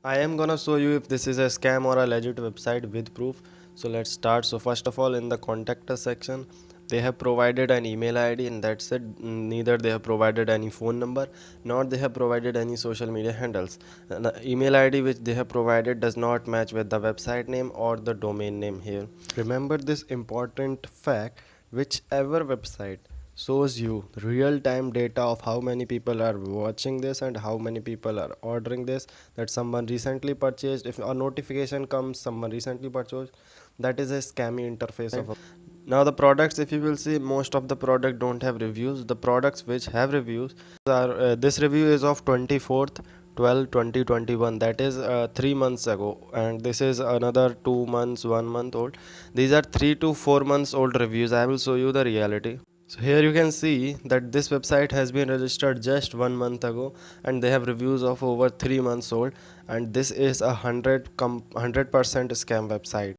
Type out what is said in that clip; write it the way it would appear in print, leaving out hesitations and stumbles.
I am gonna show you if this is a scam or a legit website with proof. So let's start. So first of all, in the contact us section, they have provided an email ID, and that's it. Neither they have provided any phone number, nor they have provided any social media handles. The email ID which they have provided does not match with the website name or the domain name here. Remember this important fact: whichever website shows you real-time data of how many people are watching this and how many people are ordering this, that someone recently purchased, if a notification comes someone recently purchased, that is a scammy interface of a. Now the products, if you will see, most of the product don't have reviews. The products which have reviews are this review is of 24th 12 2021, that is 3 months ago, and this is another 2 months 1 month old. These are 3 to 4 months old reviews. I will show you the reality. So here you can see that this website has been registered just 1 month ago, and they have reviews of over 3 months old, and this is a 100% scam website.